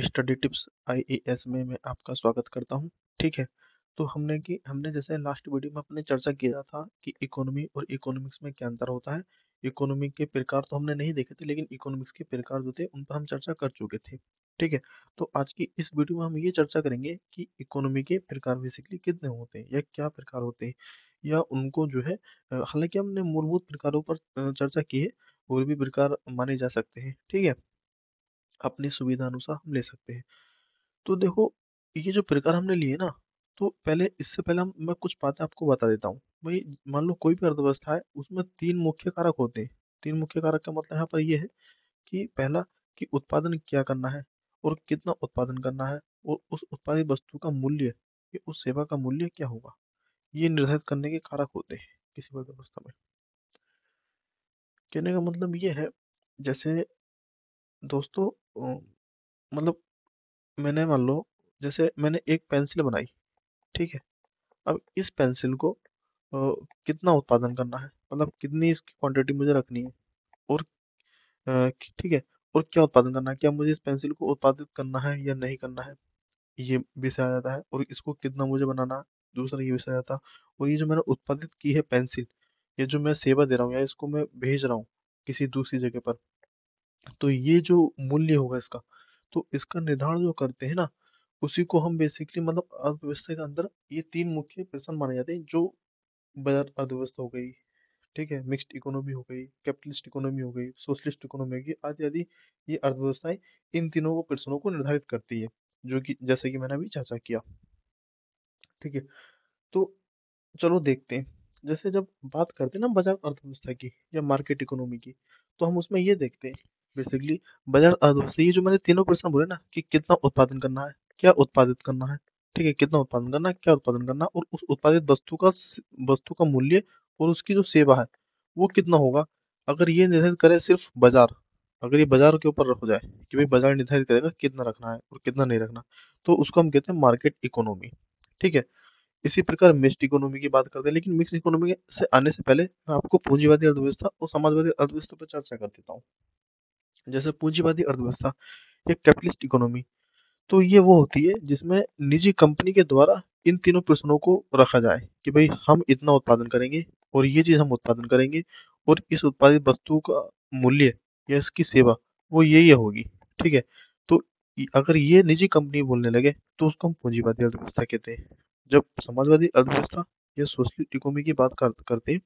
Study tips IAS में मैं आपका स्वागत करता हूँ। ठीक है, तो हमने जैसे लास्ट वीडियो में अपने चर्चा किया था कि इकोनॉमी और इकोनॉमिक्स में क्या अंतर होता है। इकोनॉमी के प्रकार तो हमने नहीं देखे थे, लेकिन इकोनॉमिक्स के प्रकार जो थे उन पर हम चर्चा कर चुके थे। ठीक है, तो आज की इस वीडियो में हम ये चर्चा करेंगे कि इकोनॉमी के प्रकार बेसिकली कितने होते हैं या क्या प्रकार होते हैं, या उनको जो है हालांकि हमने मूलभूत प्रकारों पर चर्चा की है, और भी प्रकार माने जा सकते हैं। ठीक है, अपनी सुविधा अनुसार हम ले सकते हैं। तो देखो, ये जो प्रकार हमने लिए ना, तो पहले इससे पहले मैं कुछ बातें आपको बता देता हूँ भाई। मान लो कोई भी अर्थव्यवस्था है, उसमें तीन मुख्य कारक होते हैं। तीन मुख्य कारक का मतलब यहाँ पर ये है कि पहला, कि उत्पादन क्या करना है और कितना उत्पादन करना है, और उस उत्पादित वस्तु का मूल्य या उस सेवा का मूल्य क्या होगा, ये निर्धारित करने के कारक होते हैं किसी भी अर्थव्यवस्था में। कहने का मतलब ये है, जैसे दोस्तों, मतलब मैंने मान लो, जैसे मैंने एक पेंसिल बनाई। ठीक है, अब इस पेंसिल को कितना उत्पादन करना है, मतलब कितनी इसकी क्वांटिटी मुझे रखनी है, और ठीक है, और क्या उत्पादन करना है, क्या मुझे इस पेंसिल को उत्पादित करना है या नहीं करना है, ये विषय आ जाता है। और इसको कितना मुझे बनाना है, दूसरा ये विषय आ जाता है। और ये जो मैंने उत्पादित की है पेंसिल, ये जो मैं सेवा दे रहा हूँ या इसको मैं भेज रहा हूँ किसी दूसरी जगह पर, तो ये जो मूल्य होगा इसका, तो इसका निर्धारण जो करते हैं ना, उसी को हम बेसिकली, मतलब अर्थव्यवस्था के अंदर ये तीन मुख्य प्रश्न माने जाते हैं, जो बाजार अर्थव्यवस्था हो गई, ठीक है, मिक्स्ड इकोनॉमी हो गई, कैपिटलिस्ट इकोनॉमी हो गई, सोशलिस्ट इकोनॉमी हो गई, आदि आदि। ये अर्थव्यवस्थाएं इन तीनों को प्रश्नों को निर्धारित करती है, जो कि जैसे कि मैंने अभी चर्चा किया। ठीक है, तो चलो देखते हैं। जैसे जब बात करते हैं ना बाजार अर्थव्यवस्था की या मार्केट इकोनॉमी की, तो हम उसमें ये देखते हैं बेसिकली, बाजार अर्थव्यवस्था, ये जो मैंने तीनों प्रश्न बोले ना, कि कितना उत्पादन करना है, क्या उत्पादित करना है, ठीक है, कितना उत्पादन करना है, क्या उत्पादन करना है, और उस उत्पादित वस्तु का मूल्य और उसकी जो सेवा है वो कितना होगा। अगर ये निर्धारित करे सिर्फ बाजार, अगर ये बाजार के ऊपर हो जाए कि भाई बाजार निर्धारित करेगा कितना रखना है और कितना नहीं रखना, तो उसको हम कहते हैं मार्केट इकोनॉमी। ठीक है, इसी प्रकार मिक्स्ड इकोनॉमी की बात करते हैं, लेकिन मिक्स्ड इकोनॉमी से आने से पहले मैं आपको पूंजीवादी अर्थव्यवस्था और समाजवादी अर्थव्यवस्था पर चर्चा कर देता हूँ। जैसे पूंजीवादी अर्थव्यवस्था या कैपिटलिस्ट इकोनॉमी, तो ये वो होती है जिसमें निजी कंपनी के द्वारा इन तीनों प्रश्नों को रखा जाए कि भाई हम इतना उत्पादन करेंगे और ये चीज हम उत्पादन करेंगे, और इस उत्पादित वस्तु का मूल्य या इसकी सेवा वो ये होगी। ठीक है, तो अगर ये निजी कंपनी बोलने लगे तो उसको हम पूंजीवादी अर्थव्यवस्था कहते हैं। जब समाजवादी अर्थव्यवस्था या सोशलिस्ट इकोनॉमी की बात करते हैं,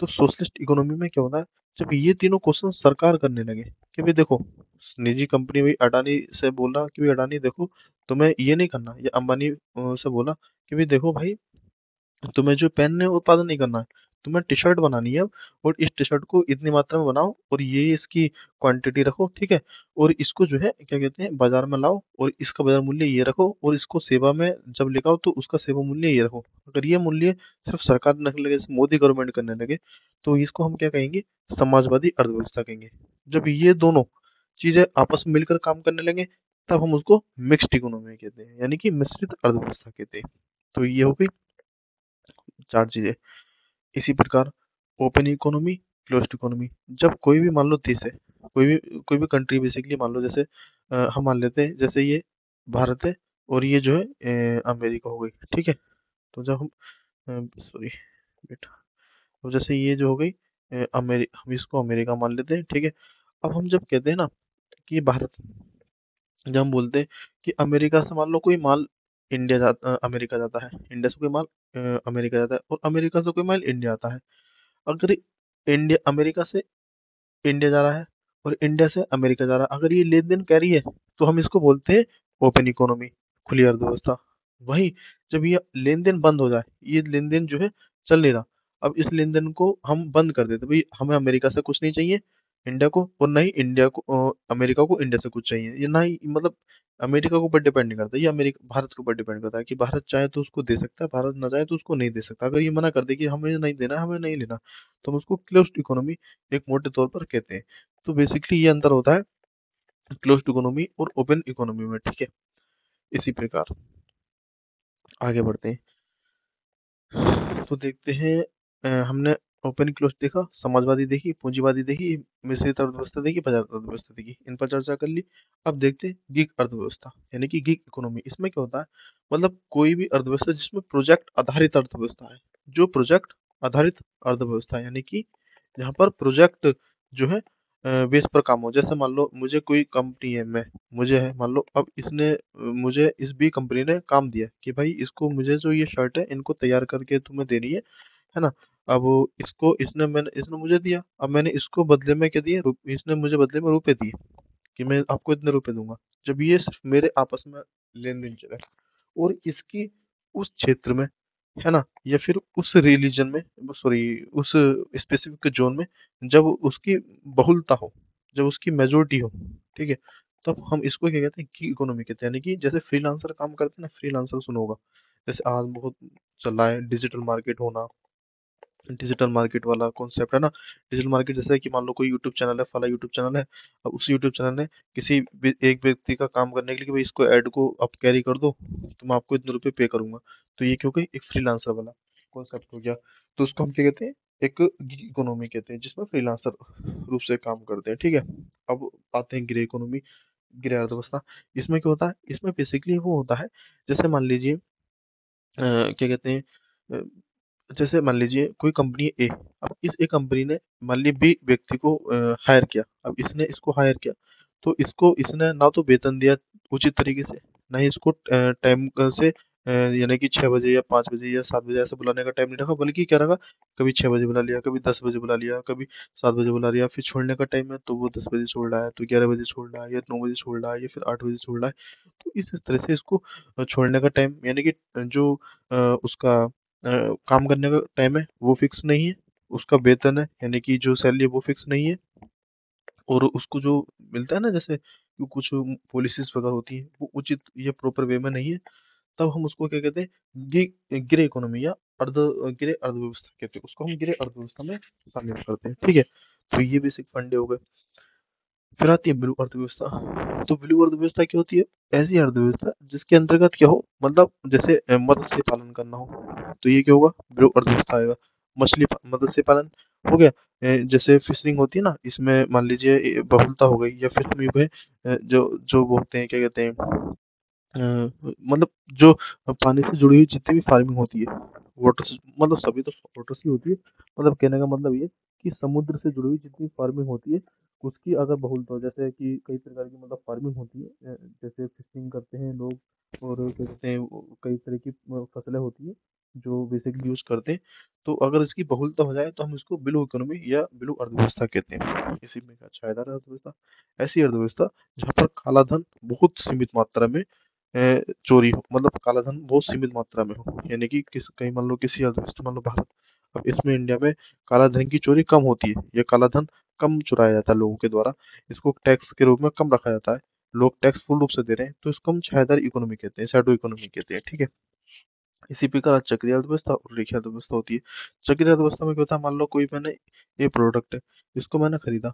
तो सोशलिस्ट इकोनॉमी में क्या होता है, जब ये तीनों क्वेश्चन सरकार करने लगे कि भाई देखो, निजी कंपनी भाई अडानी से बोला कि भाई अडानी देखो, तुम्हें ये नहीं करना, या अंबानी से बोला कि भाई देखो भाई, तुम्हें जो पेन है उत्पादन नहीं करना है, तुम्हें टी शर्ट बनानी है अब, और इस टी शर्ट को इतनी मात्रा में बनाओ और ये इसकी क्वांटिटी रखो। ठीक है, और इसको जो है क्या कहते हैं, बाजार में लाओ, और इसका बाजार मूल्य ये रखो, और इसको सेवा में जब लेकर तो उसका सेवा मूल्य ये रखो। अगर ये मूल्य सिर्फ सरकार रखने लगे, जैसे मोदी गवर्नमेंट करने लगे, तो इसको हम क्या कहेंगे, समाजवादी अर्थव्यवस्था कहेंगे। जब ये दोनों चीजें आपस में मिलकर काम करने लगे, तब हम उसको मिक्स्ड इकोनॉमी कहते हैं, यानी कि मिश्रित अर्थव्यवस्था कहते हैं। तो ये हो गई चार चीजें। इसी प्रकार ओपन इकोनॉमी, क्लोज्ड इकोनॉमी, जब कोई भी मान लो देश है, कोई भी कंट्री बेसिकली मान लो, जैसे हम मान लेते हैं जैसे ये भारत है, और ये जो है अमेरिका हो गई। ठीक है, तो जब हम सॉरी बेटा, तो जैसे ये जो हो गई हम इसको अमेरिका मान लेते हैं। ठीक है, अब हम जब कहते हैं ना कि भारत, जब हम बोलते हैं कि अमेरिका से मान लो कोई माल अमेरिका जाता है, इंडिया से कोई माल अमेरिका जाता है, और अमेरिका से कोई माल इंडिया आता है। अगर इंडिया अमेरिका से इंडिया जा रहा है और इंडिया से अमेरिका जा रहा है, अगर ये लेन देन कह रही है, तो हम इसको बोलते हैं ओपन इकोनॉमी, खुली अर्थव्यवस्था। वही जब ये लेन देन बंद हो जाए, ये लेन देन जो है चल नहीं रहा, अब इस लेन देन को हम बंद कर देते, भाई हमें अमेरिका से कुछ नहीं चाहिए इंडिया को, और ना ही इंडिया को अमेरिका को इंडिया से कुछ चाहिए। ये ना ही मतलब अमेरिका के ऊपर डिपेंड नहीं करता, ये अमेरिका भारत के ऊपर डिपेंड करता है कि भारत चाहे तो उसको दे सकता है, भारत ना चाहे तो उसको नहीं दे सकता। अगर ये मना कर दे कि हमें नहीं देना, हमें नहीं लेना, तो हम उसको क्लोज्ड इकोनॉमी एक मोटे तौर पर कहते हैं। तो बेसिकली ये अंतर होता है क्लोज्ड इकोनॉमी और ओपन इकोनॉमी में। ठीक है, इसी प्रकार आगे बढ़ते हैं, तो देखते हैं हमने ओपन क्लोज देखा, समाजवादी देखी, पूंजीवादी देखी, मिश्रित अर्थव्यवस्था देखी, बाजार अर्थव्यवस्था देखी, इन पर चर्चा कर ली। अब देखते हैं गिग अर्थव्यवस्था यानी कि गिग इकोनॉमी। इसमें क्या होता है, मतलब कोई भी अर्थव्यवस्था जिसमें प्रोजेक्ट आधारित अर्थव्यवस्था है। जो प्रोजेक्ट आधारित अर्थव्यवस्था है, यानी कि जहाँ पर प्रोजेक्ट जो है बेस पर काम हो। जैसे मान लो मुझे कोई कंपनी है, मैं मुझे है मान लो, अब इसने मुझे इस बी कंपनी ने काम दिया कि भाई इसको, मुझे जो ये शर्ट है इनको तैयार करके तुम्हें देनी है ना। अब वो इसको इसने मुझे दिया, अब मैंने इसको बदले में क्या दिए, इसने मुझे बदले में रुपए दिए कि मैं आपको इतने रुपए दूंगा। जब ये सिर्फ मेरे आपस में लेन देन चला और इसकी उस क्षेत्र में, है ना, या फिर उस रिलीजन में, सॉरी, उस स्पेसिफिक जोन में, जब उसकी बहुलता हो, जब उसकी मेजोरिटी हो, ठीक है, तब हम इसको क्या कहते हैं, की इकोनॉमी कहते हैं। यानी कि जैसे फ्रीलांसर काम करते हैं ना, फ्रीलांसर सुना होगा, जैसे आज बहुत चल रहा है डिजिटल मार्केट होना, डिजिटल मार्केट वाला कॉन्सेप्ट है ना। डिजिटल मार्केट जैसे कि मान लो कोई यूट्यूब चैनल है, फला यूट्यूब चैनल है। अब उस यूट्यूब चैनल ने किसी एक व्यक्ति का काम करने के लिए कि भाई इसको ऐड को आप कैरी कर दो तो मैं आपको इतने रुपए पे करूंगा। तो ये क्यों गई, एक फ्रीलांसर वाला कॉन्सेप्ट हो गया। तो उसको हम क्या कहते हैं, एक इकोनॉमी कहते हैं, जिसमें फ्रीलांसर रूप से काम करते हैं, ठीक है। अब आते हैं ग्रे इकोनॉमी, ग्रे अर्थव्यवस्था। इसमें क्या होता है, इसमें बेसिकली वो होता है, जैसे मान लीजिए क्या कहते हैं, अ, जैसे मान लीजिए कोई कंपनी है ए। अब इस ए कंपनी ने मान ली बी व्यक्ति को हायर किया। अब इसने इसको हायर किया, तो इसको इसने ना तो वेतन दिया उचित तरीके से, ना ही इसको टाइम से यानी कि 6 बजे या 5 बजे या 7 बजे ऐसे बुलाने का टाइम नहीं रखा, बल्कि क्या रखा, कभी 6 बजे बुला लिया, कभी 10 बजे बुला लिया, कभी 7 बजे बुला लिया। फिर छोड़ने का टाइम है तो वो 10 बजे छोड़ रहा है, तो 11 बजे छोड़ रहा है, या 9 बजे छोड़ रहा है, या फिर 8 बजे छोड़ रहा है। तो इस तरह से इसको छोड़ने का टाइम, यानी कि जो उसका काम करने का टाइम है वो फिक्स नहीं है, उसका वेतन है यानी कि जो सैलरी है वो फिक्स नहीं है, और उसको जो मिलता है ना, जैसे कि कुछ पॉलिसीज वगैरह होती है वो उचित या प्रॉपर वे में नहीं है। तब हम उसको क्या कहते हैं, ग्रे इकोनॉमी या ग्रे अर्थव्यवस्था कहते हैं। उसको हम ग्रे अर्थव्यवस्था में शामिल करते हैं, ठीक है। तो ये बेसिक फंडे हो गए। फिर आती है ब्लू अर्थव्यवस्था। तो ब्लू अर्थव्यवस्था क्या होती है, ऐसी अर्थव्यवस्था जिसके अंतर्गत क्या हो, मतलब जैसे मत्स्य पालन करना हो, तो ये क्या होगा, ब्लू अर्थव्यवस्था आएगा। मत्स्य पालन हो गया। जैसे फिशरिंग होती है ना, इसमें मान लीजिए बहुलता हो गई, या फिर हम यूं कहें जो जो बोलते हैं क्या कहते हैं, मतलब जो पानी से जुड़ी हुई जितनी भी फार्मिंग होती है, वाटर से, मतलब सभी तो वाटर से ही होती है। मतलब कहने का मतलब ये कि समुद्र से जुड़ी हुई जितनी फार्मिंग होती है, उसकी अगर बहुलता हो, जैसे कि कई प्रकार की मतलब फार्मिंग होती है, जैसे फिशिंग करते हैं लोग, और क्या कहते हैं कई तरह की फसलें होती है जो बेसिकली यूज करते हैं। तो अगर इसकी बहुलता हो जाए तो हम इसको ब्लू इकोनॉमी या ब्लू अर्थव्यवस्था कहते हैं। इसी में का छायादार अर्थव्यवस्था, ऐसी अर्थव्यवस्था जहाँ पर काला धन बहुत सीमित मात्रा में चोरी हो, मतलब काला धन बहुत सीमित मात्रा में हो। यानी कि कहीं मान लो किसी अर्थव्यवस्था, मान लो भारत, अब इसमें इंडिया में काला धन की चोरी कम होती है, या काला धन कम चुराया जाता है लोगों के द्वारा, इसको टैक्स के रूप में कम रखा जाता है, लोग टैक्स फुल रूप से दे रहे हैं, तो इसको हम छायादार इकोनॉमी कहते हैं, शैडो इकोनॉमी कहते हैं, ठीक है। इसी प्रकार चक्रीय अर्थव्यवस्था और रेखीय अर्थव्यवस्था होती है। चक्रीय अर्थव्यवस्था में क्या होता है, मान लो कोई मैंने ये प्रोडक्ट है, इसको मैंने खरीदा।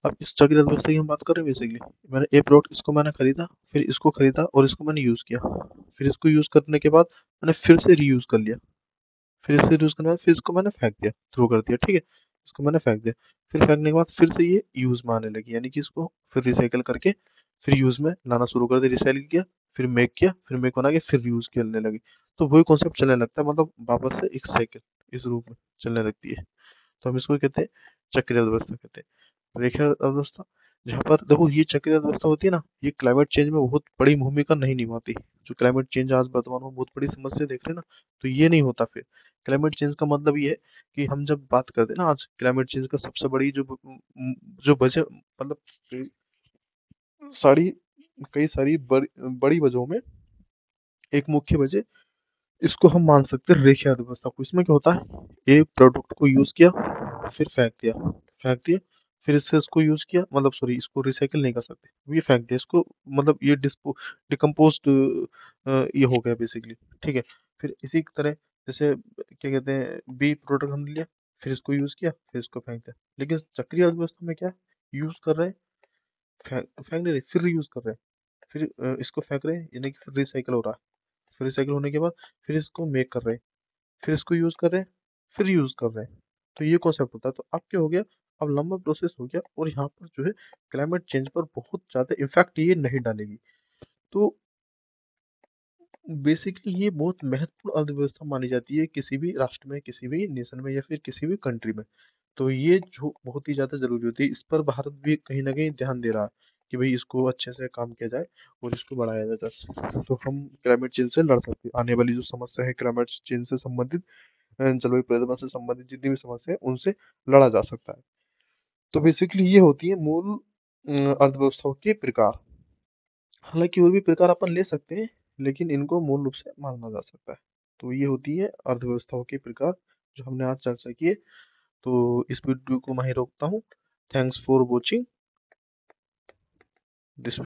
अब इस चक्रीय अर्थव्यवस्था की हम बात कर रहे हैं बेसिकली। मैंने ए प्रोडक्ट, इसको मैंने खरीदा, फिर इसको खरीदा और इसको मैंने यूज किया। फिर इसको यूज करने के बाद मैंने फिर से रीयूज कर लिया। फिर इससे यूज करने के बाद फिर इसको मैंने फेंक दिया, थ्रो कर दिया, ठीक है। इसको मैंने फेंक दिया, फिर फेंकने के बाद फिर से ये यूज में आने लगी, यानी कि इसको फिर रिसाइकल करके फिर यूज में लाना शुरू कर दिया, रिसाइकल किया, फिर मेक किया, फिर मेक बना के फिर यूज करने लगी। तो वही कॉन्सेप्ट चलने लगता है, मतलब वापस से एक साइकिल इस रूप में चलने लगती है। तो हम इसको कहते हैं चक्रीय अर्थव्यवस्था कहते हैं। रेखीय अर्थव्यवस्था, जहाँ पर देखो ये चक्रीय अर्थव्यवस्था होती है ना, ये क्लाइमेट चेंज में बहुत बड़ी भूमिका नहीं निभाती। जो क्लाइमेट चेंज आज वर्तमान में बहुत बड़ी समस्या देख रहे हैं ना, तो ये नहीं होता फिर। क्लाइमेट चेंज का मतलब ये है कि हम जब बात करते हैं ना, आज क्लाइमेट चेंज का सबसे बड़ी जो वजह, मतलब कई सारी कई सारी बड़ी वजहों में एक मुख्य वजह, इसको हम मान सकते हैं रेखीय अर्थव्यवस्था को। इसमें क्या होता है, एक प्रोडक्ट को यूज किया, फिर फेंक दिया, फिर इससे इसको यूज किया, मतलब सॉरी, इसको रिसाइकिल नहीं कर सकते, ये फेंक दिया इसको, मतलब ये डिकम्पोज ये हो गया बेसिकली, ठीक है। फिर इसी तरह जैसे क्या कहते हैं, बी प्रोडक्ट हमने लिया, फिर इसको यूज किया, फिर इसको फेंक दिया। लेकिन चक्रीय अर्थव्यवस्था में क्या, यूज कर रहे हैं, फेंक नहीं रहे, फिर यूज कर रहे हैं, फिर इसको फेंक रहे हैं, यानी कि फिर रिसाइकिल हो रहा है। फिर रिसाइकिल होने के बाद फिर इसको मेक कर रहे हैं, फिर इसको यूज कर रहे हैं, फिर यूज कर रहे हैं। तो ये कॉन्सेप्ट होता है। तो अब क्या हो गया, अब लंबा प्रोसेस हो गया, और यहाँ पर जो है क्लाइमेट चेंज पर बहुत ज्यादा इफेक्ट ये नहीं डालेगी। तो बेसिकली ये बहुत महत्वपूर्ण अर्थव्यवस्था मानी जाती है किसी भी राष्ट्र में, किसी भी नेशन में, या फिर किसी भी कंट्री में। तो ये जो बहुत ही ज्यादा जरूरी होती है, इस पर भारत भी कहीं ना कहीं ध्यान दे रहा है कि भाई इसको अच्छे से काम किया जाए और इसको बढ़ाया जाए जैसे, तो हम क्लाइमेट चेंज से लड़ सकते हैं। आने वाली जो समस्या है क्लाइमेट चेंज से संबंधित, जलवायु परिवर्तन से संबंधित जितनी भी समस्या है उनसे लड़ा जा सकता है। तो बेसिकली ये होती है मूल अर्थव्यवस्थाओं के प्रकार। हालांकि और भी प्रकार अपन ले सकते हैं, लेकिन इनको मूल रूप से माना जा सकता है। तो ये होती है अर्थव्यवस्थाओं के प्रकार जो हमने आज चर्चा किए। तो इस वीडियो को मैं ही रोकता हूँ। Thanks for watching this.